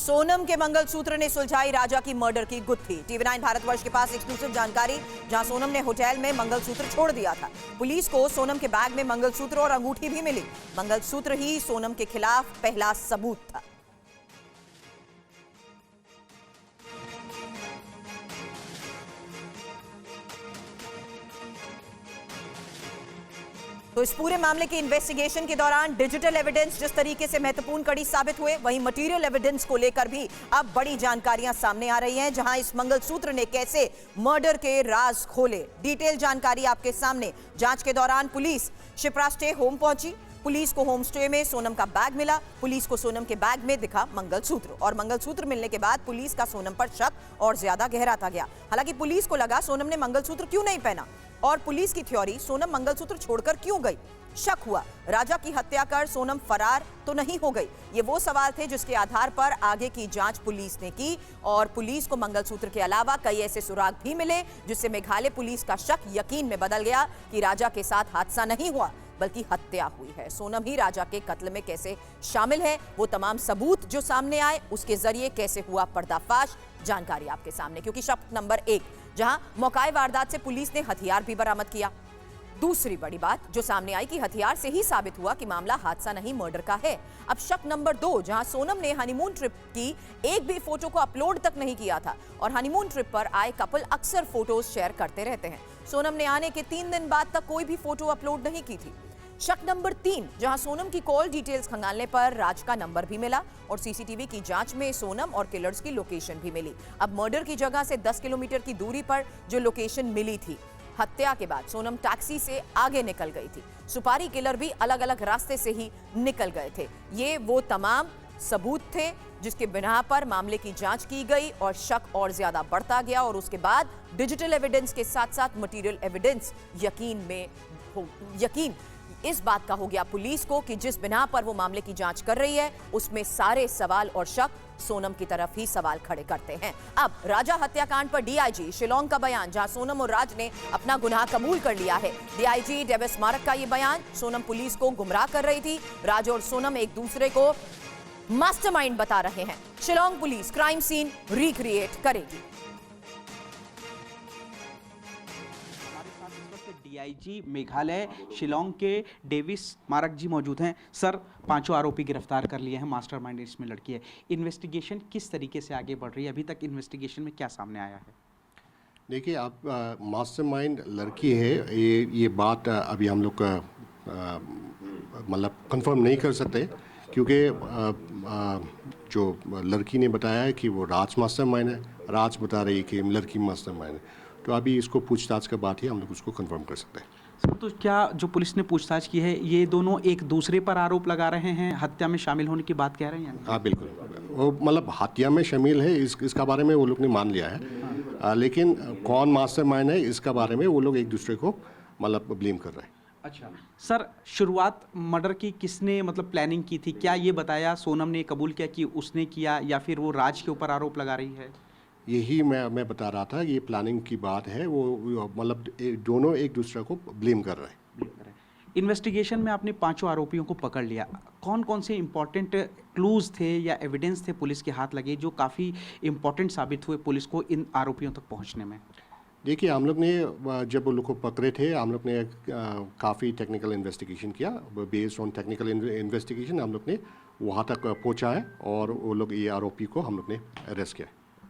सोनम के मंगलसूत्र ने सुलझाई राजा की मर्डर की गुत्थी। टीवी9 भारतवर्ष के पास एक्सक्लूसिव जानकारी, जहां सोनम ने होटल में मंगलसूत्र छोड़ दिया था। पुलिस को सोनम के बैग में मंगलसूत्र और अंगूठी भी मिली। मंगलसूत्र ही सोनम के खिलाफ पहला सबूत था। तो इस पूरे मामले की इन्वेस्टिगेशन के दौरान डिजिटल एविडेंस जिस तरीके से महत्वपूर्ण कड़ी साबित हुए, वहीं मटेरियल एविडेंस को लेकर भी अब बड़ी जानकारियां सामने आ रही हैं, जहां इस मंगलसूत्र ने कैसे मर्डर के राज खोले। डिटेल जानकारी आपके सामने। जांच के दौरान पुलिस शिप्रा स्टे होम पहुंची। पुलिस को होम स्टे में सोनम का बैग मिला। पुलिस को सोनम के बैग में दिखा मंगलसूत्र, और मंगलसूत्र मिलने के बाद पुलिस का सोनम पर शक और ज्यादा गहराता गया। हालांकि पुलिस को लगा सोनम ने मंगलसूत्र क्यों नहीं पहना, और पुलिस की थ्योरी सोनम मंगलसूत्र छोड़कर क्यों गई। शक हुआ राजा की हत्या कर सोनम फरार तो नहीं हो गई। ये वो सवाल थे जिसके आधार पर आगे की जांच पुलिस ने की, और पुलिस को मंगलसूत्र के अलावा कई ऐसे सुराग भी मिले जिससे मेघालय पुलिस का शक यकीन में बदल गया कि राजा के साथ हादसा नहीं हुआ बल्कि हत्या हुई है। सोनम ही राजा के कत्ल में कैसे शामिल है, वो तमाम सबूत जो सामने आए उसके जरिए कैसे हुआ पर्दाफाश, जानकारी आपके सामने। क्योंकि शक नंबर 1, जहां मौकाए वारदात से पुलिस ने हथियार भी बरामद किया। दूसरी बड़ी बात जो सामने आई कि हथियार से ही साबित हुआ कि मामला हादसा नहीं मर्डर का है। अब शक नंबर 2, जहां सोनम ने हनीमून ट्रिप की एक भी फोटो को अपलोड तक नहीं किया था, और हनीमून ट्रिप पर आए कपल अक्सर फोटोज शेयर करते रहते हैं। सोनम ने आने के 3 दिन बाद तक कोई भी फोटो अपलोड नहीं की थी। शक नंबर 3, जहां सोनम की कॉल डिटेल्स खंगालने पर राज का नंबर भी मिला, और सीसीटीवी की जांच में सोनम और किलर्स की लोकेशन भी मिली। अब मर्डर की जगह से 10 किलोमीटर की दूरी पर जो लोकेशन मिली थी, हत्या के बाद सोनम टैक्सी से आगे निकल गई थी। सुपारी किलर भी अलग अलग रास्ते से ही निकल गए थे। ये वो तमाम सबूत थे जिसके बिना पर मामले की जांच की गई, और शक और ज्यादा बढ़ता गया। और उसके बाद डिजिटल एविडेंस के साथ साथ मटेरियल एविडेंस यकीन इस बात का हो गया पुलिस को कि जिस बिना पर वो मामले की जांच कर रही है, उसमें सारे सवाल और शक सोनम की तरफ ही सवाल खड़े करते हैं। अब राजा हत्याकांड पर डीआईजी शिलोंग का बयान, जहां सोनम और राज ने अपना गुनाह कबूल कर लिया है। डीआईजी डेविस मारक का ये बयान, सोनम पुलिस को गुमराह कर रही थी, राज और सोनम एक दूसरे को मास्टरमाइंड बता रहे हैं। Shillong police crime scene recreate करेगी। डीआईजी मेघालय शिलोंग के डेविस मारक जी मौजूद हैं। सर, 5 आरोपी गिरफ्तार कर लिए हैं, मास्टरमाइंड इसमें लड़की है। इन्वेस्टिगेशन किस तरीके से आगे बढ़ रही है, अभी तक इन्वेस्टिगेशन में क्या सामने आया है? देखिए, आप मास्टरमाइंड लड़की है, ये बात अभी हम लोग मतलब कंफर्म नहीं कर सकते, क्योंकि जो लड़की ने बताया है कि वो राज मास्टरमाइंड है, राज बता रही है कि लड़की मास्टरमाइंड है। तो अभी इसको पूछताछ के बाद ही हम लोग उसको कंफर्म कर सकते हैं। सर, तो क्या जो पुलिस ने पूछताछ की है, ये दोनों एक दूसरे पर आरोप लगा रहे हैं, हत्या में शामिल होने की बात कह रहे हैं? हाँ, बिल्कुल। वो मतलब हत्या में शामिल है, इसका बारे में वो लोग ने मान लिया है। लेकिन कौन मास्टरमाइंड है, इसका बारे में वो लोग एक दूसरे को मतलब ब्लेम कर रहे हैं। अच्छा सर, शुरुआत मर्डर की किसने मतलब प्लानिंग की थी? क्या ये बताया, सोनम ने कबूल किया कि उसने किया, या फिर वो राज के ऊपर आरोप लगा रही है? यही मैं बता रहा था, ये प्लानिंग की बात है। वो मतलब दोनों एक दूसरे को ब्लेम कर रहे हैं। इन्वेस्टिगेशन में आपने 5 आरोपियों को पकड़ लिया। कौन कौन से इंपॉर्टेंट क्लूज थे या एविडेंस थे पुलिस के हाथ लगे जो काफ़ी इंपॉर्टेंट साबित हुए पुलिस को इन आरोपियों तक पहुंचने में? देखिए, हम लोग ने जब वो लोग को पकड़े थे, हम लोग ने काफ़ी टेक्निकल इन्वेस्टिगेशन किया। बेस्ड ऑन टेक्निकल इन्वेस्टिगेशन हम लोग ने वहाँ तक पहुँचा है, और वो लोग ये आरोपी को हम लोग ने अरेस्ट किया।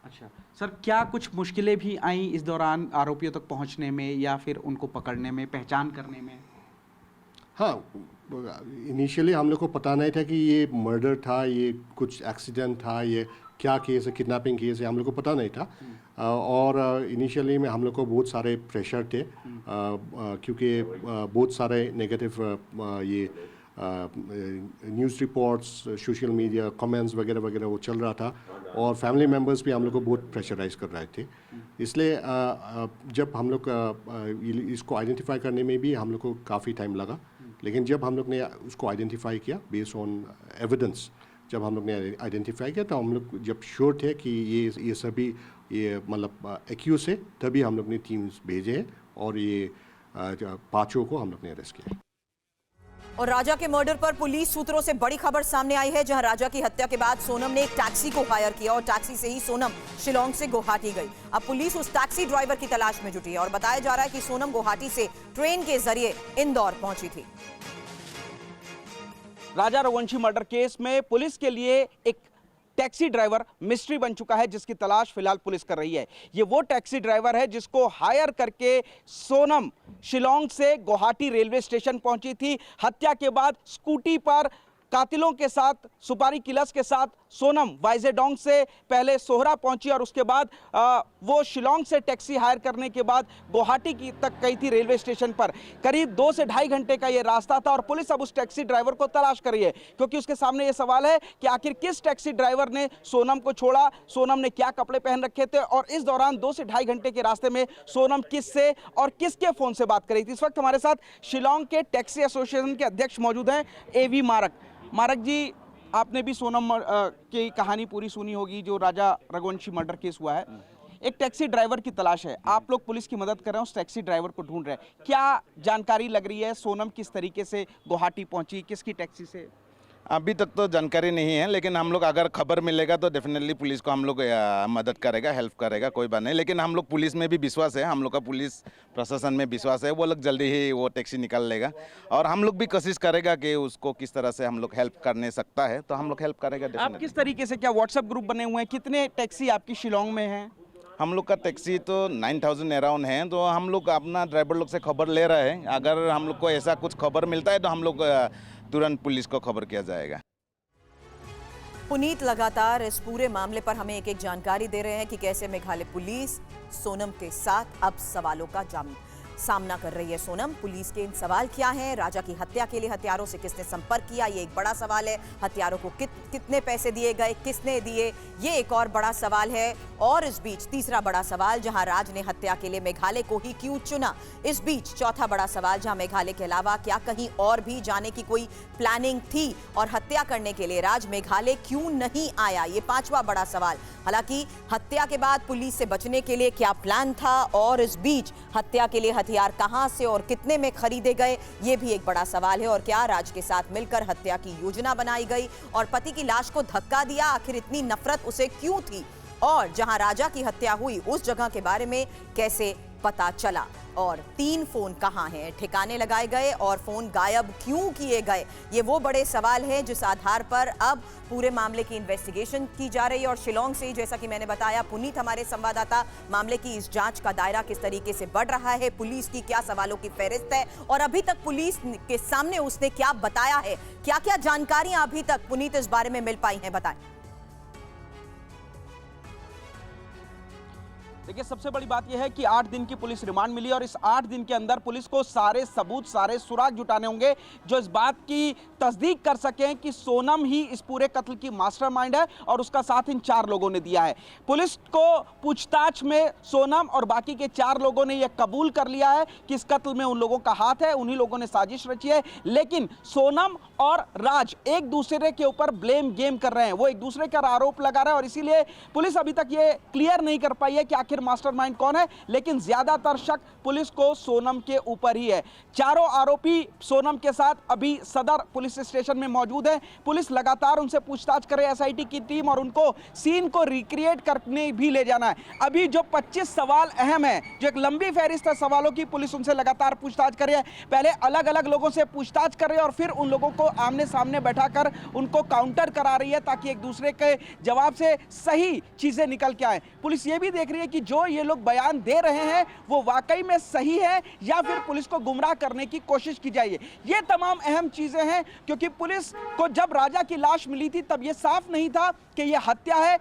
अच्छा सर, क्या कुछ मुश्किलें भी आई इस दौरान आरोपियों तक पहुंचने में, या फिर उनको पकड़ने में, पहचान करने में? हाँ, इनिशियली हम लोग को पता नहीं था कि ये मर्डर था, ये कुछ एक्सीडेंट था, ये क्या केस है, किडनैपिंग केस है, हम लोग को पता नहीं था। और इनिशियली में हम लोग को बहुत सारे प्रेशर थे, क्योंकि बहुत सारे नेगेटिव ये news reports, social media comments वगैरह वगैरह वो चल रहा था, और फैमिली मेम्बर्स भी हम लोग को बहुत प्रेशराइज कर रहे थे। इसलिए जब हम लोग इसको आइडेंटिफाई करने में भी हम लोग को काफ़ी टाइम लगा, लेकिन जब हम लोग ने उसको आइडेंटिफाई किया बेस्ड ऑन एविडेंस, जब हम लोग ने आइडेंटिफाई किया, तो हम लोग जब श्योर थे कि ये सभी ये मतलब एक्यूज है, तभी हम लोग ने टीम्स भेजे हैं, और ये 5 को हम लोग ने अरेस्ट किया। और राजा के मर्डर पर पुलिस सूत्रों से बड़ी खबर सामने आई है, जहां राजा की हत्या के बाद सोनम ने एक टैक्सी को हायर किया और टैक्सी से ही सोनम शिलोंग से गुवाहाटी गई। अब पुलिस उस टैक्सी ड्राइवर की तलाश में जुटी है और बताया जा रहा है कि सोनम गुवाहाटी से ट्रेन के जरिए इंदौर पहुंची थी। राजा रघुवंशी मर्डर केस में पुलिस के लिए एक टैक्सी ड्राइवर मिस्ट्री बन चुका है, जिसकी तलाश फिलहाल पुलिस कर रही है। ये वो टैक्सी ड्राइवर है जिसको हायर करके सोनम शिलोंग से गुवाहाटी रेलवे स्टेशन पहुंची थी। हत्या के बाद स्कूटी पर कातिलों के साथ, सुपारी किलर्स के साथ सोनम वाइजेडोंग से पहले सोहरा पहुंची और उसके बाद वो शिलोंग से टैक्सी हायर करने के बाद गुवाहाटी की तक गई थी रेलवे स्टेशन पर। करीब 2 से ढाई घंटे का ये रास्ता था और पुलिस अब उस टैक्सी ड्राइवर को तलाश कर रही है, क्योंकि उसके सामने ये सवाल है कि आखिर किस टैक्सी ड्राइवर ने सोनम को छोड़ा, सोनम ने क्या कपड़े पहन रखे थे और इस दौरान 2 से ढाई घंटे के रास्ते में सोनम किससे और किसके फोन से बात कर रही थी। इस वक्त हमारे साथ शिलोंग के टैक्सी एसोसिएशन के अध्यक्ष मौजूद हैं, एवी मारक जी। आपने भी सोनम की कहानी पूरी सुनी होगी, जो राजा रघुवंशी मर्डर केस हुआ है। एक टैक्सी ड्राइवर की तलाश है, आप लोग पुलिस की मदद कर रहे हैं, उस टैक्सी ड्राइवर को ढूंढ रहे हैं। क्या जानकारी लग रही है, सोनम किस तरीके से गुवाहाटी पहुंची, किसकी टैक्सी से? अभी तक तो जानकारी नहीं है, लेकिन हम लोग अगर खबर मिलेगा तो डेफिनेटली पुलिस को हम लोग मदद करेगा, हेल्प करेगा, कोई बात नहीं। लेकिन हम लोग पुलिस में भी विश्वास है, हम लोग का पुलिस प्रशासन में विश्वास है, वो लोग जल्दी ही वो टैक्सी निकाल लेगा और हम लोग भी कोशिश करेगा कि उसको किस तरह से हम लोग हेल्प करने सकता है, तो हम लोग हेल्प करेगा आप डेफिनेटली। किस तरीके से, क्या व्हाट्सएप ग्रुप बने हुए हैं? कितने टैक्सी आपकी शिलोंग में हैं? हम लोग का टैक्सी तो 9000 अराउंड है, तो हम लोग अपना ड्राइवर लोग से खबर ले रहे हैं। अगर हम लोग को ऐसा कुछ खबर मिलता है तो हम लोग तुरंत पुलिस को खबर किया जाएगा। पुनीत लगातार इस पूरे मामले पर हमें एक जानकारी दे रहे हैं कि कैसे मेघालय पुलिस सोनम के साथ अब सवालों का सामना कर रही है। सोनम, पुलिस के इन सवाल क्या हैं? राजा की हत्या के लिए हथियारों से किसने संपर्क किया, ये एक बड़ा सवाल है। हथियारों को कितने पैसे दिए गए, किसने दिए, ये एक और बड़ा सवाल है। और इस बीच तीसरा बड़ा सवाल, जहां राज ने हत्या के लिए मेघालय को ही क्यों चुना। इस बीच चौथा बड़ा सवाल, जहां मेघालय के अलावा क्या कहीं और भी जाने की कोई प्लानिंग थी और हत्या करने के लिए राज मेघालय क्यों नहीं आया, ये पांचवा बड़ा सवाल। हालांकि हत्या के बाद पुलिस से बचने के लिए क्या प्लान था और इस बीच हत्या के लिए हथियार कहां से और कितने में खरीदे गए, ये भी एक बड़ा सवाल है। और क्या राज के साथ मिलकर हत्या की योजना बनाई गई और पति की लाश को धक्का दिया, आखिर इतनी नफरत उसे क्यों थी? और जहां राजा की हत्या हुई उस जगह के बारे में कैसे पता चला और 3 फोन कहां हैं, ठिकाने लगाए गए और फोन गायब क्यों किए गए, ये वो बड़े सवाल हैं जिस आधार पर अब पूरे मामले की इन्वेस्टिगेशन की जा रही है। और शिलोंग से, जैसा कि मैंने बताया, पुनीत हमारे संवाददाता, मामले की इस जांच का दायरा किस तरीके से बढ़ रहा है, पुलिस की क्या सवालों की फहरिस्त है और अभी तक पुलिस के सामने उसने क्या बताया है, क्या क्या जानकारियां अभी तक पुनीत इस बारे में मिल पाई हैं, बताएं। देखिए, सबसे बड़ी बात यह है कि 8 दिन की पुलिस रिमांड मिली और इस 8 दिन के अंदर पुलिस को सारे सबूत, सारे सुराग जुटाने होंगे जो इस बात की तस्दीक कर सकें कि सोनम ही इस पूरे कत्ल की मास्टरमाइंड है और उसका साथ इन 4 लोगों ने दिया है। पुलिस को पूछताछ में सोनम और बाकी के 4 लोगों ने यह कबूल कर लिया है कि इस कत्ल में उन लोगों का हाथ है, उन्हीं लोगों ने साजिश रची है। लेकिन सोनम और राज एक दूसरे के ऊपर ब्लेम गेम कर रहे हैं, वो एक दूसरे का आरोप लगा रहे हैं और इसीलिए पुलिस अभी तक ये क्लियर नहीं कर पाई है कि आखिर मास्टरमाइंड कौन है। लेकिन ज्यादातर शक पुलिस को सोनम के ऊपर ही है। चारों आरोपी सोनम के साथ अभी सदर पुलिस स्टेशन में मौजूद है। पुलिस लगातार उनसे पूछताछ कर रही है, एसआईटी की टीम, और उनको सीन को रिक्रिएट करने भी ले जाना है। अभी जो 25 सवाल अहम है, जो एक लंबी फहरिस्त है सवालों की, पुलिस उनसे लगातार पूछताछ कर रही है। पहले अलग अलग लोगों से पूछताछ कर रही है और फिर उन लोगों को आमने सामने बैठाकर उनको काउंटर करा रही है ताकि एक दूसरे के जवाब से सही चीजें निकल के आए। पुलिस ये भी देख रही है कि जो ये लोग बयान दे रहे हैं वो वाकई में सही है या फिर पुलिस को गुमराह करने की कोशिश की जाए। ये तमाम अहम चीजें हैं, क्योंकि पुलिस को जब राजा की लाश मिली थी तब ये साफ नहीं था कि ये हत्या है,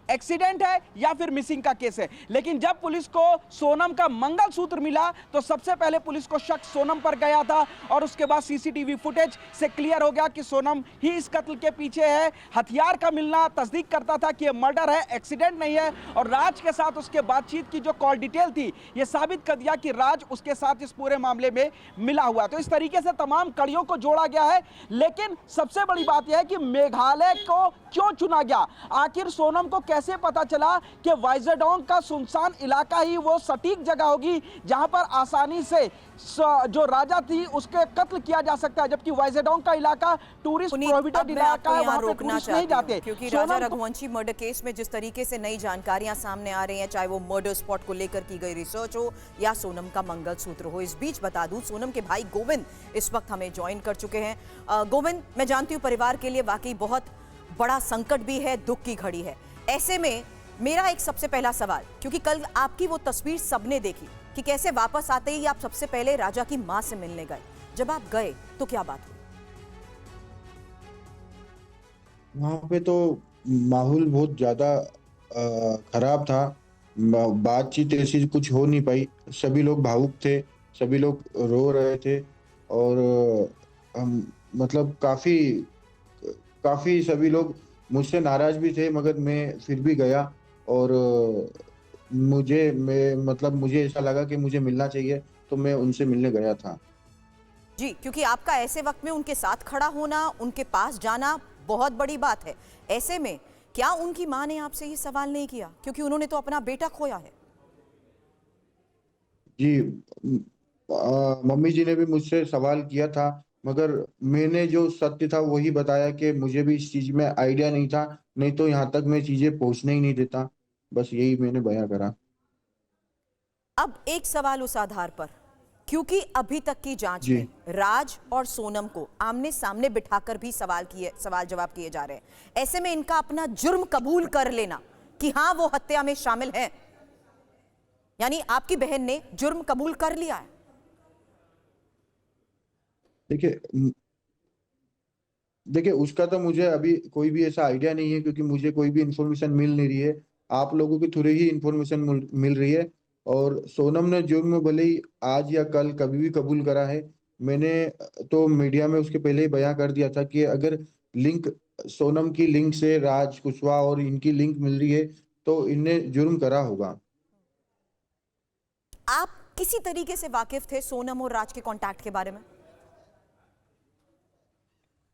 एक्सीडेंट है या फिर मिसिंग का केस है। लेकिन जब पुलिस को सोनम का मंगलसूत्र मिला तो सबसे पहले पुलिस को शक सोनम पर गया था और उसके बाद सीसीटीवी फुटेज से क्लियर हो गया कि सोनम ही इस कत्ल के पीछे है। हथियार का मिलना तस्दीक करता था कि यह मर्डर है, एक्सीडेंट नहीं है। और राज के साथ उसके बातचीत की जो कॉल डिटेल थी, यह साबित कर दिया कि राज उसके साथ इस पूरे मामले में मिला हुआ। तो इस तरीके से तमाम कड़ियों को जोड़ा गया है। लेकिन सबसे बड़ी बात यह है कि मेघालय को क्यों चुना गया, आखिर सोनम को कैसे पता चला कि वाइजरडोंग का सुनसान इलाका ही वो सटीक जगह होगी जहां पर आसानी से जो राजा थी उसके कत्ल किया जा सकता है, जबकि वाइजरडोंग का इलाका टूरिस्ट प्रोहिबिटेड इलाका है, वहां पे टूरिस्ट नहीं जाते। क्योंकि राजा रघुवंशी मर्डर केस में जिस तरीके से नई जानकारियां सामने आ रही हैं, चाहे वो मर्डर स्पॉट को लेकर की गई रिसर्च हो या सोनम का मंगलसूत्र हो। इस बीच बता दूं, सोनम के भाई गोविंद इस वक्त हमें ज्वाइन कर चुके हैं। गोविंद, मैं जानती हूँ परिवार के लिए वाकई बहुत बड़ा संकट भी है, दुख की घड़ी है। ऐसे में मेरा एक सबसे पहला सवाल, क्योंकि कल आपकी वो तस्वीर सबने देखी कि कैसे वापस आते ही आप सबसे पहले राजा की मां से मिलने गए। जब आप गए तो क्या बात हुई? वहाँ पे तो माहौल बहुत ज्यादा खराब था। बातचीत ऐसी कुछ हो नहीं पाई। सभी लोग भावुक थे, सभी लोग रो रहे थे और मतलब काफी काफी सभी लोग मुझसे नाराज भी थे, मगर मैं फिर भी गया और मुझे ऐसा लगा कि मुझे मिलना चाहिए, तो मैं उनसे मिलने गया था। जी, क्योंकि आपका ऐसे वक्त में उनके साथ खड़ा होना, उनके पास जाना बहुत बड़ी बात है। ऐसे में क्या उनकी मां ने आपसे ये सवाल नहीं किया, क्योंकि उन्होंने तो अपना बेटा खोया है? जी, मम्मी जी ने भी मुझसे सवाल किया था, मगर मैंने जो सत्य था वही बताया कि मुझे भी इस चीज में आइडिया नहीं था, नहीं तो यहाँ तक मैं चीजें पहुंचने ही नहीं देता। बस यही मैंने बयां करा। अब एक सवाल उस आधार पर, क्योंकि अभी तक की जांच जी। में राज और सोनम को आमने सामने बिठाकर भी सवाल जवाब किए जा रहे हैं। ऐसे में इनका अपना जुर्म कबूल कर लेना कि हाँ वो हत्या में शामिल हैं, यानी आपकी बहन ने जुर्म कबूल कर लिया है। देखिए उसका तो मुझे अभी कोई भी ऐसा आइडिया नहीं है, क्योंकि मुझे कोई भी इंफॉर्मेशन मिल नहीं रही है। आप लोगों के थ्रू ही इंफॉर्मेशन मिल रही है। और सोनम ने जुर्म भले ही आज या कल कभी भी कबूल करा है। मैंने तो मीडिया में उसके पहले ही बयां कर दिया था कि अगर लिंक सोनम की लिंक से राज कुशवाहा और इनकी लिंक मिल रही है तो इनने जुर्म करा होगा। आप किसी तरीके से वाकिफ थे सोनम और राज के कांटेक्ट के बारे में?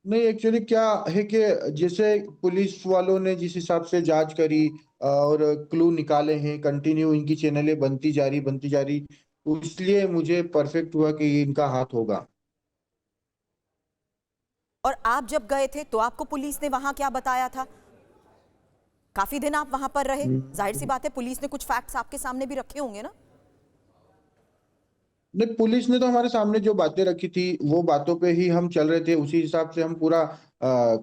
नहीं, एक्चुअली क्या है कि जैसे पुलिस वालों ने जिस हिसाब से जांच करी और क्लू निकाले हैं, कंटिन्यू इनकी चैनलें बनती जा रही, इसलिए मुझे परफेक्ट हुआ कि ये इनका हाथ होगा। और आप जब गए थे तो आपको पुलिस ने वहां क्या बताया था? काफी दिन आप वहां पर रहे, जाहिर सी बात है पुलिस ने कुछ फैक्ट्स आपके सामने भी रखे होंगे ना? नहीं, पुलिस ने तो हमारे सामने जो बातें रखी थी वो बातों पे ही हम चल रहे थे, उसी हिसाब से हम पूरा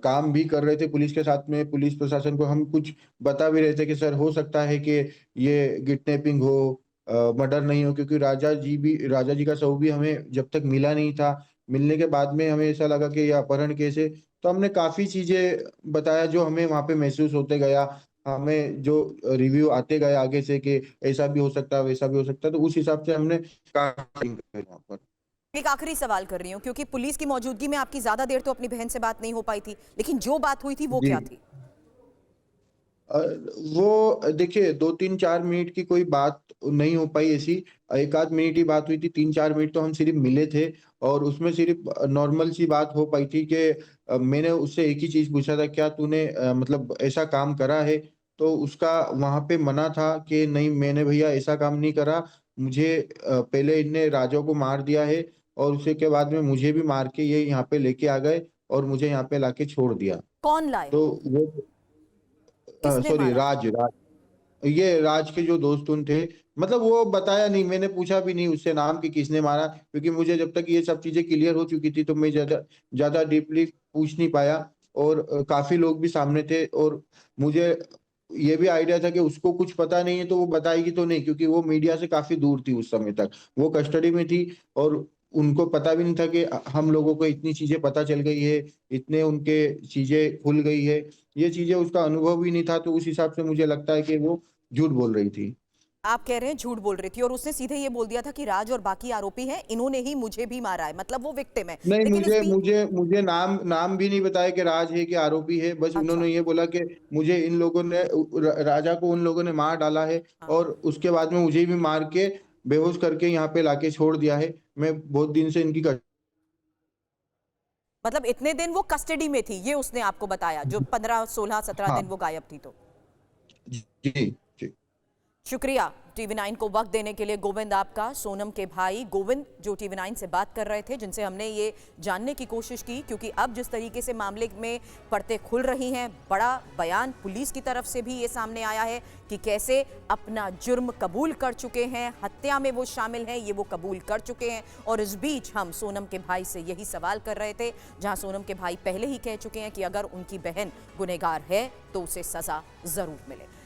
काम भी कर रहे थे। पुलिस के साथ में पुलिस प्रशासन को हम कुछ बता भी रहे थे कि सर हो सकता है कि ये किडनैपिंग हो, मर्डर नहीं हो, क्योंकि राजा जी का शव भी हमें जब तक मिला नहीं था, मिलने के बाद में हमें ऐसा लगा कि ये अपहरण केस है। तो हमने काफी चीजें बताया जो हमें वहां पे महसूस होते गया, हमें जो रिव्यू आते गए आगे से कि ऐसा भी हो सकता है वैसा भी हो सकता है, तो उस हिसाब से हमने यहाँ पर। एक आखिरी सवाल कर रही हूं, क्योंकि पुलिस की मौजूदगी में आपकी ज्यादा देर तो अपनी बहन से बात नहीं हो पाई थी, लेकिन जो बात हुई थी वो जी। क्या थी? वो देखिए 2-3-4 मिनट की कोई बात नहीं हो पाई ऐसी, 1 आध मिनट ही बात हुई थी। 3-4 मिनट तो हम सिर्फ मिले थे और उसमें सिर्फ नॉर्मल सी बात हो पाई थी कि मैंने उससे एक ही चीज पूछा था, क्या तूने मतलब ऐसा काम करा है? तो उसका वहां पे मना था कि नहीं मैंने भैया ऐसा काम नहीं करा, मुझे पहले इनने राजा को मार दिया है और उसी के बाद में मुझे भी मार के ये यहाँ पे लेके आ गए और मुझे यहाँ पे लाके छोड़ दिया। कौन लाए? तो वो किसने सॉरी मारा? ये राज के जो दोस्त उन थे, मतलब वो बताया नहीं, मैंने पूछा भी नहीं उससे नाम कि किसने मारा, क्योंकि मुझे जब तक ये सब चीजें क्लियर हो चुकी थी तो मैं ज्यादा डीपली पूछ नहीं पाया। और काफी लोग भी सामने थे और मुझे ये भी आइडिया था कि उसको कुछ पता नहीं है तो वो बताएगी तो नहीं, क्योंकि वो मीडिया से काफी दूर थी उस समय तक, वो कस्टडी में थी और उनको पता भी नहीं था कि हम लोगों को इतनी चीजें पता चल गई है, इतने उनके चीजें खुल गई है, ये चीजें उसका अनुभव भी नहीं था। तो उस हिसाब से मुझे लगता है कि वो झूठ बोल रही थी। आप कह रहे हैं झूठ बोल रही थी और उसने सीधे ये बोल दिया था कि राज और बाकी आरोपी हैं, इन्होंने ही मुझे भी मारा है, मतलब वो विक्टिम है। नहीं, लेकिन मुझे नाम भी नहीं बताया कि राज है कि आरोपी है, बस अच्छा। उन्होंने ये बोला कि मुझे इन लोगों ने राजा को उन लोगों ने मार डाला है हाँ। और उसके बाद में मुझे भी मार के बेहोश करके यहाँ पे लाके छोड़ दिया है। मैं बहुत दिन से इनकी मतलब इतने दिन वो कस्टडी में थी, ये उसने आपको बताया, जो 15, 16, 17 दिन वो गायब थी। तो जी जी। शुक्रिया टीवी9 को वक्त देने के लिए गोविंद आपका। सोनम के भाई गोविंद जो टीवी9 से बात कर रहे थे, जिनसे हमने ये जानने की कोशिश की, क्योंकि अब जिस तरीके से मामले में परतें खुल रही हैं, बड़ा बयान पुलिस की तरफ से भी ये सामने आया है कि कैसे अपना जुर्म कबूल कर चुके हैं, हत्या में वो शामिल हैं, ये वो कबूल कर चुके हैं। और इस बीच हम सोनम के भाई से यही सवाल कर रहे थे, जहां सोनम के भाई पहले ही कह चुके हैं कि अगर उनकी बहन गुनहगार है तो उसे सजा जरूर मिले।